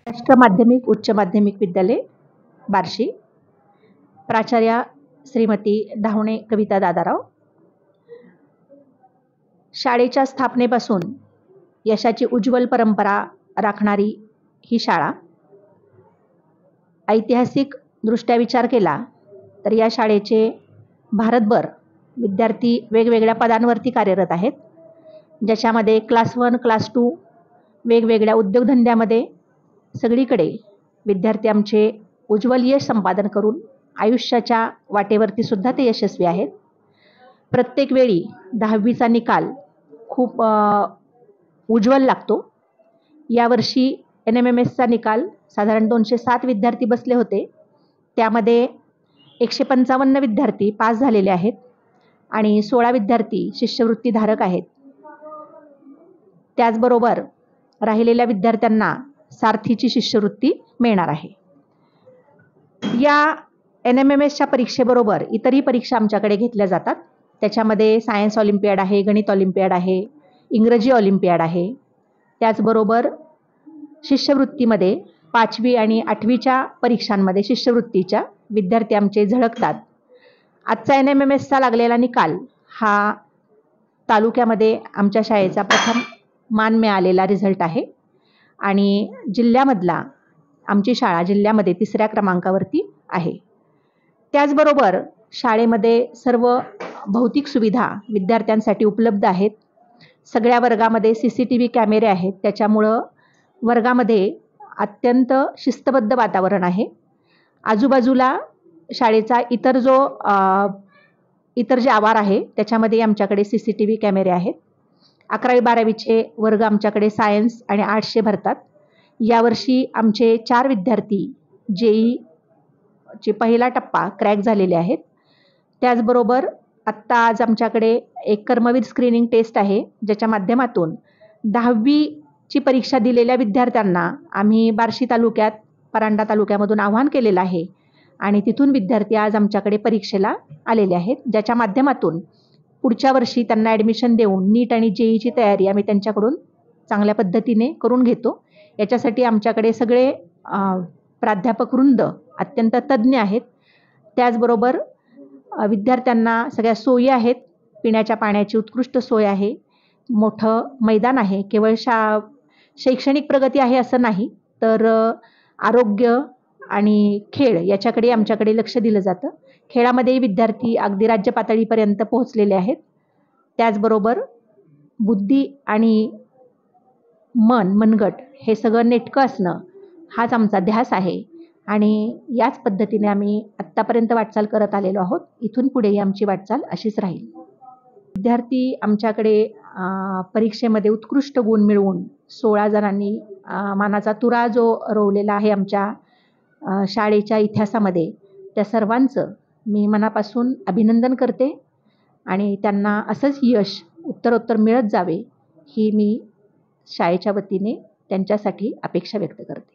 राष्ट्र माध्यमिक उच्च माध्यमिक विद्यालय बार्शी, प्राचार्या श्रीमती धावणे कविता दादाराव। शाळेच्या स्थापनेपासून यशाची उज्ज्वल परंपरा राखणारी ही शाळा। ऐतिहासिक दृष्ट्या विचार केला तर या शाळेचे भारतभर विद्यार्थी वेगवेगळ्या पदांवरती कार्यरत आहेत, ज्याच्यामध्ये क्लास 1 क्लास 2 वेगवेगळ्या उद्योगधंद्यामध्ये सगळीकडे विद्यार्थी आमचे उज्ज्वल यश संपादन करून आयुष्याच्या वाटेवरती सुद्धा ते यशस्वी आहेत। प्रत्येक वेळी 10वीचा निकाल खूप उज्ज्वल लागतो। यावर्षी NMMSचा निकाल साधारण 207 विद्यार्थी बसले होते, त्यामध्ये 155 विद्यार्थी पास झालेले आहेत आणि 16 विद्यार्थी शिष्यवृत्तीधारक आहेत। त्याचबरोबर राहिलेल्या विद्यार्थ्यांना सारथीची शिष्यवृत्ती मिळणार आहे। या NMMSच्या परीक्षेबरोबर इतरही परीक्षा आमच्याकडे घेतल्या जातात, त्याच्यामध्ये सायन्स ऑलिम्पियाड आहे, गणित ऑलिम्पियाड आहे, इंग्रजी ऑलिम्पियाड आहे। त्याचबरोबर शिष्यवृत्तीमध्ये 5वी आणि 8वीच्या परीक्षांमध्ये शिष्यवृत्तीच्या विद्यार्थी आमचे झळकतात। आजचा NMMSचा लागलेला निकाल हा तालुक्यामध्ये आमच्या शाळेचा प्रथम मान मिळालेला रिझल्ट आहे आणि जिल्ह्यामधला आमची शाळा जिल्ह्यामध्ये 3ऱ्या क्रमांकावरती आहे। त्याचबरोबर शाळेमध्ये सर्व भौतिक सुविधा विद्यार्थ्यांसाठी उपलब्ध आहेत। सगळ्या वर्गामध्ये CCTV कॅमेरे आहेत, त्याच्यामुळं वर्गामध्ये अत्यंत शिस्तबद्ध वातावरण आहे। आजूबाजूला शाळेचा इतर जे आवार आहे त्याच्यामध्ये आमच्याकडे CCTV कॅमेरे आहेत। 11वी 12वीचे वर्ग आमच्याकडे सायन्स आणि आर्ट्सचे भरतात। यावर्षी आमचे 4 विद्यार्थी JEE पहिला टप्पा क्रॅक झालेले आहेत। त्याचबरोबर आज आमच्याकडे एक कर्मवीर स्क्रीनिंग टेस्ट आहे, ज्याच्या माध्यमातून 10वीची परीक्षा दिलेल्या विद्यार्थ्यांना आम्ही बार्शी तालुक्यात परांडा तालुक्यामधून आवाहन केलेलं आहे आणि तिथून विद्यार्थी आज आमच्याकडे परीक्षेला आलेले आहेत, ज्याच्या माध्यमातून पुढच्या वर्षी त्यांना ॲडमिशन देऊन नीट आणि JEEची तयारी आम्ही त्यांच्याकडून चांगल्या पद्धतीने करून घेतो। याच्यासाठी आमच्याकडे सगळे प्राध्यापक वृंद अत्यंत तज्ज्ञ आहेत। त्याचबरोबर विद्यार्थ्यांना सगळ्या सोयी आहेत, पिण्याच्या पाण्याची उत्कृष्ट सोय आहे, मोठं मैदान आहे। केवळ शैक्षणिक प्रगती आहे असं नाही, तर आरोग्य आणि खेळ याच्याकडे आमच्याकडे लक्ष दिलं जातं। खेळामध्ये विद्यार्थी अगदी राज्य पातळीपर्यंत पोहोचलेले आहेत। त्याचबरोबर बुद्धी आणि मनगट हे सगळं नेटकं असणं हाच आमचा ध्यास आहे आणि याच पद्धतीने आम्ही आत्तापर्यंत वाटचाल करत आलेलो आहोत। इथून पुढेही आमची वाटचाल अशीच राहील। विद्यार्थी आमच्याकडे परीक्षेमध्ये उत्कृष्ट गुण मिळवून 16 जणांनी मानाचा तुरा जो रोवलेला आहे आमच्या शाळेच्या इतिहासामध्ये, त्या सर्वांचं मी मनापासून अभिनंदन करते आणि त्यांना असंच यश उत्तरोत्तर मिळत जावे ही मी शाळेच्या वतीने त्यांच्यासाठी अपेक्षा व्यक्त करते।